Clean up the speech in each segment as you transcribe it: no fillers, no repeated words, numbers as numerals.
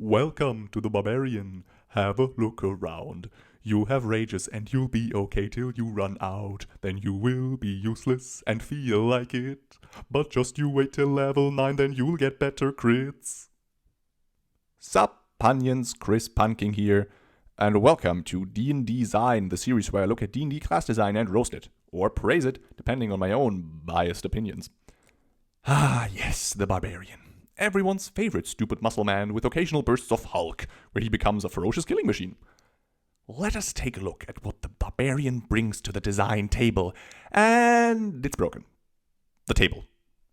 Welcome to the Barbarian. Have a look around. You have rages and you'll be okay till you run out. Then you will be useless and feel like it. But just you wait till level 9, then you'll get better crits. Sup, Punions, Chris Punking here, and welcome to D&Design, the series where I look at D&D class design and roast it, or praise it, depending on my own biased opinions. Ah, yes, the Barbarian. Everyone's favorite stupid muscle man with occasional bursts of Hulk, where he becomes a ferocious killing machine. Let us take a look at what the Barbarian brings to the design table, and it's broken. The table,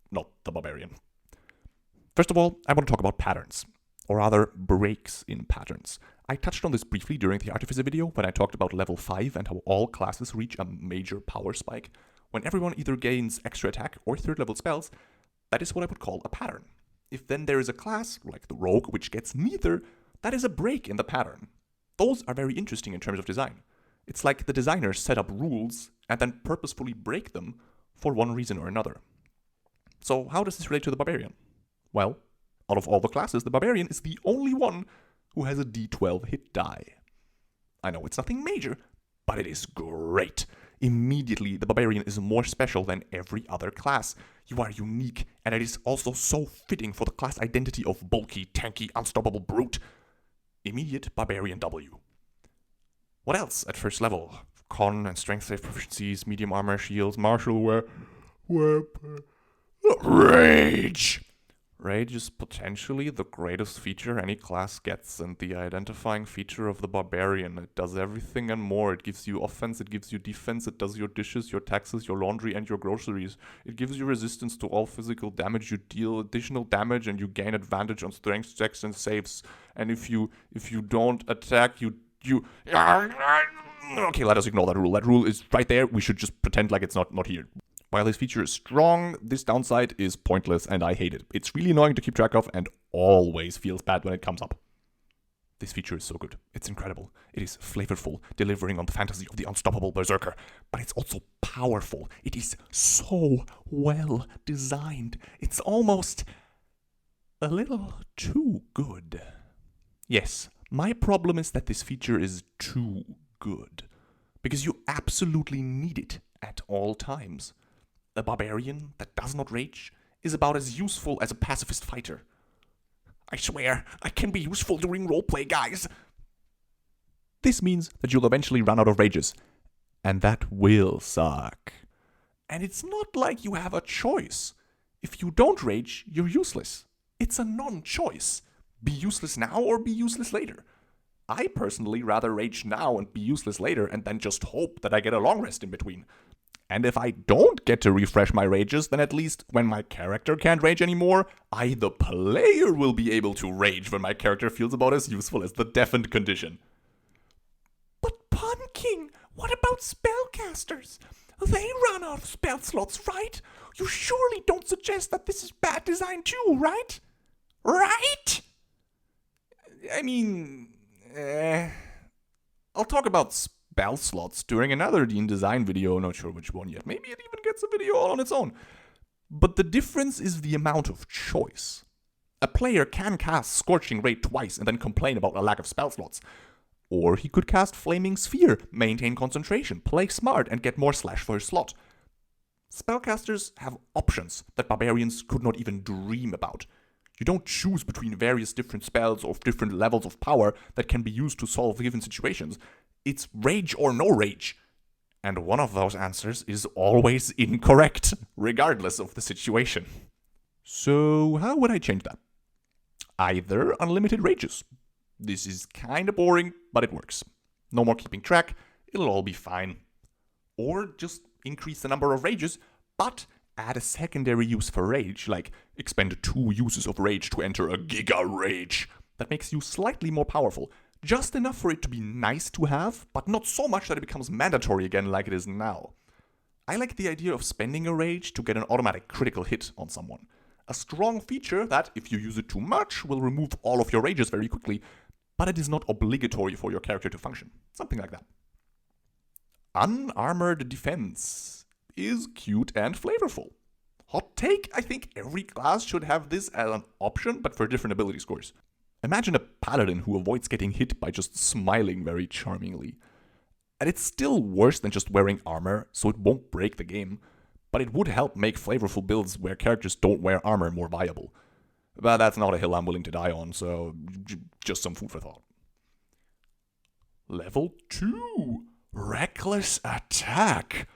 not the Barbarian. First of all, I want to talk about patterns, or rather breaks in patterns. I touched on this briefly during the Artificer video when I talked about level 5 and how all classes reach a major power spike. When everyone either gains extra attack or 3rd level spells, that is what I would call a pattern. If then there is a class, like the Rogue, which gets neither, that is a break in the pattern. Those are very interesting in terms of design. It's like the designers set up rules and then purposefully break them for one reason or another. So how does this relate to the Barbarian? Well, out of all the classes, the Barbarian is the only one who has a D12 hit die. I know it's nothing major, but it is great. Immediately, the Barbarian is more special than every other class. You are unique, and it is also so fitting for the class identity of bulky, tanky, unstoppable brute. Immediate Barbarian W. What else at first level? Con and strength save proficiencies, medium armor, shields, martial weapon. Rage! Rage is potentially the greatest feature any class gets, and the identifying feature of the Barbarian. It does everything and more. It gives you offense, it gives you defense, it does your dishes, your taxes, your laundry, and your groceries. It gives you resistance to all physical damage. You deal additional damage, and you gain advantage on strength checks and saves. And if you don't attack, you okay, let us ignore that rule. That rule is right there. We should just pretend like it's not here. While this feature is strong, this downside is pointless and I hate it. It's really annoying to keep track of and always feels bad when it comes up. This feature is so good. It's incredible. It is flavorful, delivering on the fantasy of the unstoppable berserker. But it's also powerful. It is so well designed. It's almost a little too good. Yes, my problem is that this feature is too good. Because you absolutely need it at all times. A Barbarian that does not rage is about as useful as a pacifist fighter. I swear, I can be useful during roleplay, guys. This means that you'll eventually run out of rages, and that will suck. And it's not like you have a choice. If you don't rage, you're useless. It's a non-choice. Be useless now or be useless later. I personally rather rage now and be useless later and then just hope that I get a long rest in between. And if I don't get to refresh my rages, then at least when my character can't rage anymore, I, the player, will be able to rage when my character feels about as useful as the deafened condition. But Punking, what about spellcasters? They run out of spell slots, right? You surely don't suggest that this is bad design too, right? Right? I mean, I'll talk about spell slots during another D&Design video, not sure which one yet. Maybe it even gets a video all on its own. But the difference is the amount of choice. A player can cast Scorching Ray twice and then complain about a lack of spell slots. Or he could cast Flaming Sphere, maintain concentration, play smart, and get more slash for his slot. Spellcasters have options that Barbarians could not even dream about. You don't choose between various different spells of different levels of power that can be used to solve given situations. It's rage or no rage. And one of those answers is always incorrect, regardless of the situation. So how would I change that? Either unlimited rages. This is kinda boring, but it works. No more keeping track, it'll all be fine. Or just increase the number of rages, but add a secondary use for rage, like expend 2 uses of rage to enter a Giga Rage. That makes you slightly more powerful. Just enough for it to be nice to have, but not so much that it becomes mandatory again like it is now. I like the idea of spending a rage to get an automatic critical hit on someone. A strong feature that, if you use it too much, will remove all of your rages very quickly, but it is not obligatory for your character to function. Something like that. Unarmored defense is cute and flavorful. Hot take, I think every class should have this as an option, but for different ability scores. Imagine a paladin who avoids getting hit by just smiling very charmingly. And it's still worse than just wearing armor, so it won't break the game, but it would help make flavorful builds where characters don't wear armor more viable. But that's not a hill I'm willing to die on, so just some food for thought. Level 2, Reckless Attack.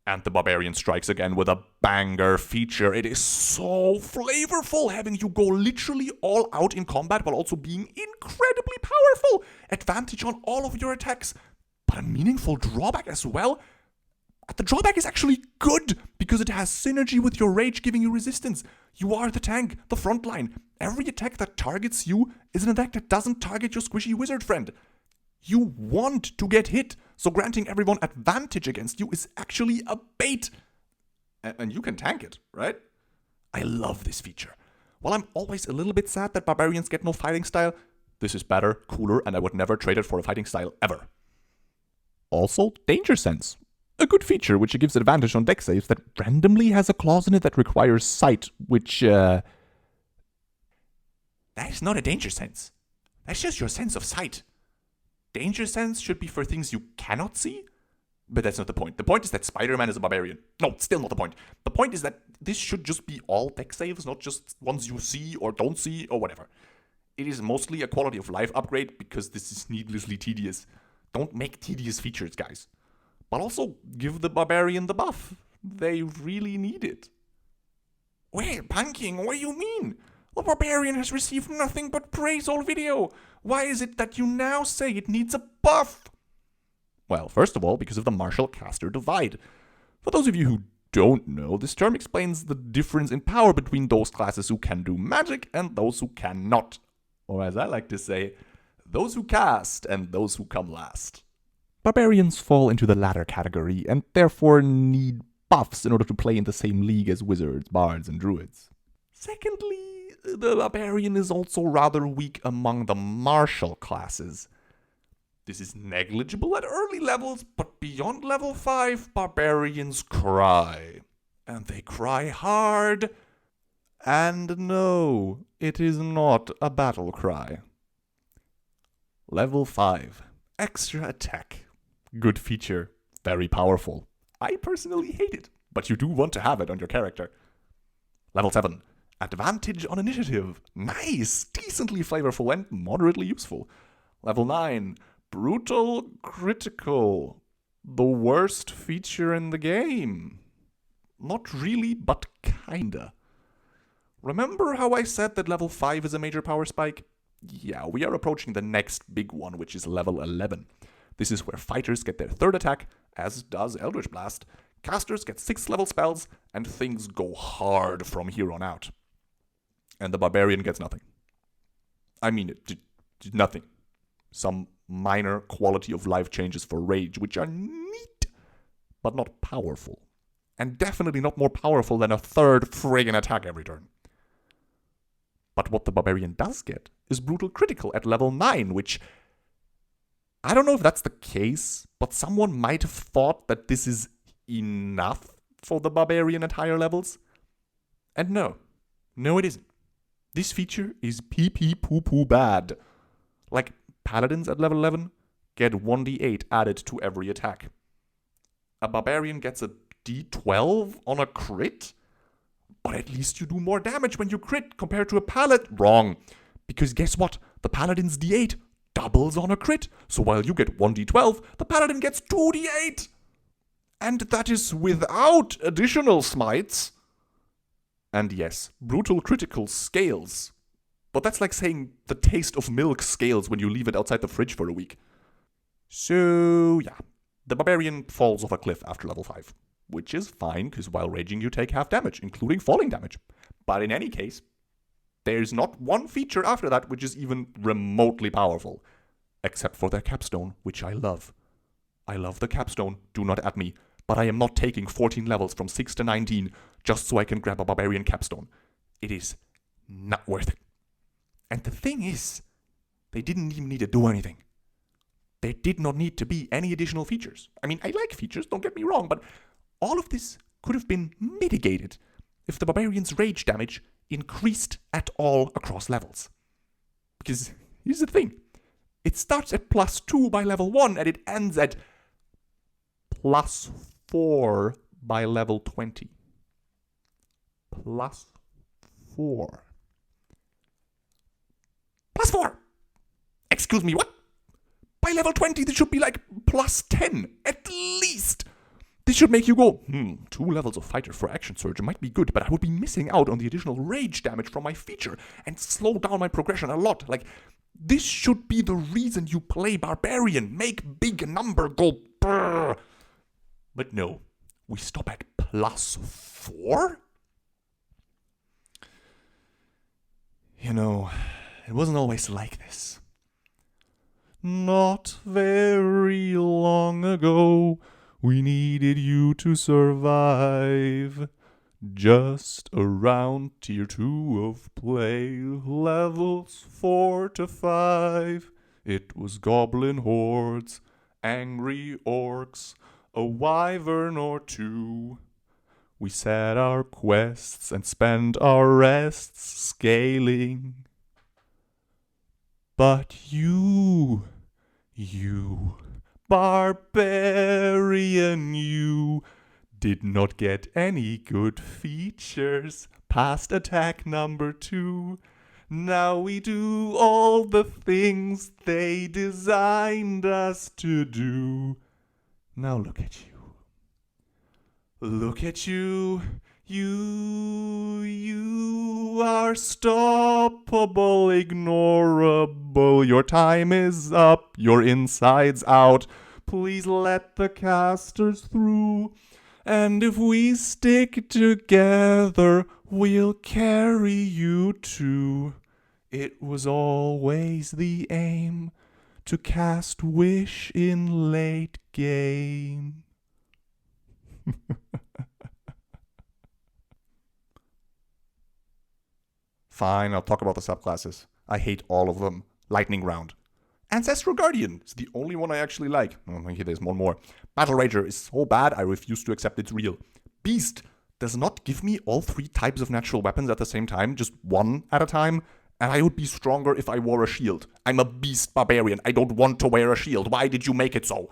And the Barbarian strikes again with a banger feature. It is so flavorful, having you go literally all out in combat while also being incredibly powerful. Advantage on all of your attacks, but a meaningful drawback as well. The drawback is actually good, because it has synergy with your rage, giving you resistance. You are the tank, the front line. Every attack that targets you is an attack that doesn't target your squishy wizard friend. You want to get hit, so granting everyone advantage against you is actually a bait. And you can tank it, right? I love this feature. While I'm always a little bit sad that Barbarians get no fighting style, this is better, cooler, and I would never trade it for a fighting style ever. Also, Danger Sense. A good feature which gives advantage on deck saves that randomly has a clause in it that requires sight, which, That is not a Danger Sense. That's just your sense of sight. Danger Sense should be for things you cannot see, but that's not the point. The point is that Spider-Man is a barbarian. No, still not the point. The point is that this should just be all deck saves, not just ones you see or don't see or whatever. It is mostly a quality of life upgrade because this is needlessly tedious. Don't make tedious features, guys. But also give the Barbarian the buff. They really need it. Wait, Punking, what do you mean? The Barbarian has received nothing but praise all video. Why is it that you now say it needs a buff? Well, first of all, because of the martial caster divide. For those of you who don't know, this term explains the difference in power between those classes who can do magic and those who cannot. Or as I like to say, those who cast and those who come last. Barbarians fall into the latter category and therefore need buffs in order to play in the same league as wizards, bards, and druids. Secondly, the Barbarian is also rather weak among the martial classes. This is negligible at early levels, but beyond level 5, Barbarians cry. And they cry hard. And no, it is not a battle cry. Level 5, Extra Attack. Good feature, very powerful. I personally hate it, but you do want to have it on your character. Level 7, Advantage on Initiative. Nice, decently flavorful and moderately useful. Level 9, Brutal Critical. The worst feature in the game. Not really, but kinda. Remember how I said that level 5 is a major power spike? Yeah, we are approaching the next big one, which is level 11. This is where fighters get their third attack, as does Eldritch Blast, casters get 6th level spells, and things go hard from here on out. And the Barbarian gets nothing. I mean, nothing. Some minor quality of life changes for Rage, which are neat, but not powerful. And definitely not more powerful than a third friggin' attack every turn. But what the Barbarian does get is Brutal Critical at level 9, which I don't know if that's the case, but someone might have thought that this is enough for the Barbarian at higher levels. And no, it isn't. This feature is pee-pee-poo-poo bad. Like, Paladins at level 11 get 1d8 added to every attack. A Barbarian gets a d12 on a crit? But at least you do more damage when you crit compared to a Paladin. Wrong. Because guess what? The Paladin's d8 doubles on a crit. So while you get 1d12, the Paladin gets 2d8. And that is without additional smites. And yes, Brutal Critical scales. But that's like saying the taste of milk scales when you leave it outside the fridge for a week. So yeah, the Barbarian falls off a cliff after level 5. Which is fine, because while raging you take half damage, including falling damage. But in any case, there's not one feature after that which is even remotely powerful. Except for their capstone, which I love. I love the capstone, do not at me. But I am not taking 14 levels from 6 to 19 just so I can grab a Barbarian capstone. It is not worth it. And the thing is, they didn't even need to do anything. There did not need to be any additional features. I mean, I like features, don't get me wrong, but all of this could have been mitigated if the Barbarian's rage damage increased at all across levels. Because here's the thing. It starts at +2 by level 1 and it ends at +4 by level 20. +4. +4! Excuse me, what? By level 20, this should be like +10, at least. This should make you go, 2 levels of fighter for action surge might be good, but I would be missing out on the additional rage damage from my feature and slow down my progression a lot. Like, this should be the reason you play Barbarian. Make big number go brrr. But no, we stop at +4? You know, it wasn't always like this. Not very long ago, we needed you to survive. Just around tier 2 of play, levels 4 to 5. It was goblin hordes, angry orcs, a wyvern or two. We set our quests and spent our rests scaling. But you, Barbarian, you did not get any good features past attack number 2. Now we do all the things they designed us to do. Now look at you. Look at you. You are stoppable, ignorable. Your time is up, your insides out. Please let the casters through. And if we stick together, we'll carry you too. It was always the aim to cast Wish in late game. Fine, I'll talk about the subclasses. I hate all of them. Lightning Round. Ancestral Guardian is the only one I actually like. Oh, here there's one more. Battle Rager is so bad I refuse to accept it's real. Beast does not give me all 3 types of natural weapons at the same time, just one at a time, and I would be stronger if I wore a shield. I'm a Beast Barbarian. I don't want to wear a shield. Why did you make it so?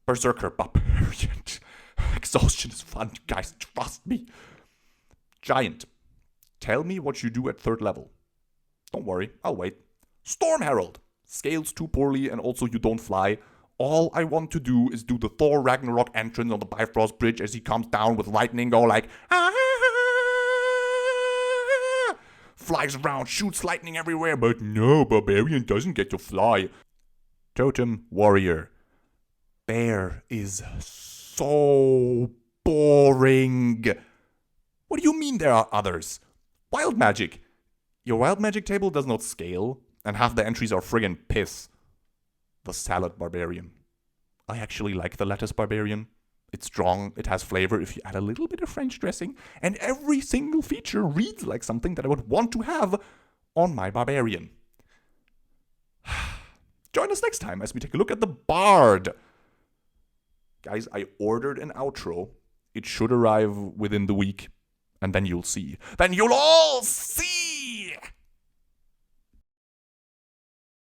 Berserker Barbarian. Exhaustion is fun, guys. Trust me. Giant. Tell me what you do at 3rd level. Don't worry, I'll wait. Storm Herald. Scales too poorly and also you don't fly. All I want to do is do the Thor Ragnarok entrance on the Bifrost Bridge as he comes down with lightning, go like, flies around, shoots lightning everywhere, but no, Barbarian doesn't get to fly. Totem Warrior. Bear is so boring. What do you mean there are others? Wild Magic. Your Wild Magic table does not scale, and half the entries are friggin' piss. The Salad Barbarian. I actually like the Lettuce Barbarian. It's strong, it has flavor if you add a little bit of French dressing, and every single feature reads like something that I would want to have on my Barbarian. Join us next time as we take a look at the Bard. Guys, I ordered an outro. It should arrive within the week. And then you'll see. Then you'll all see!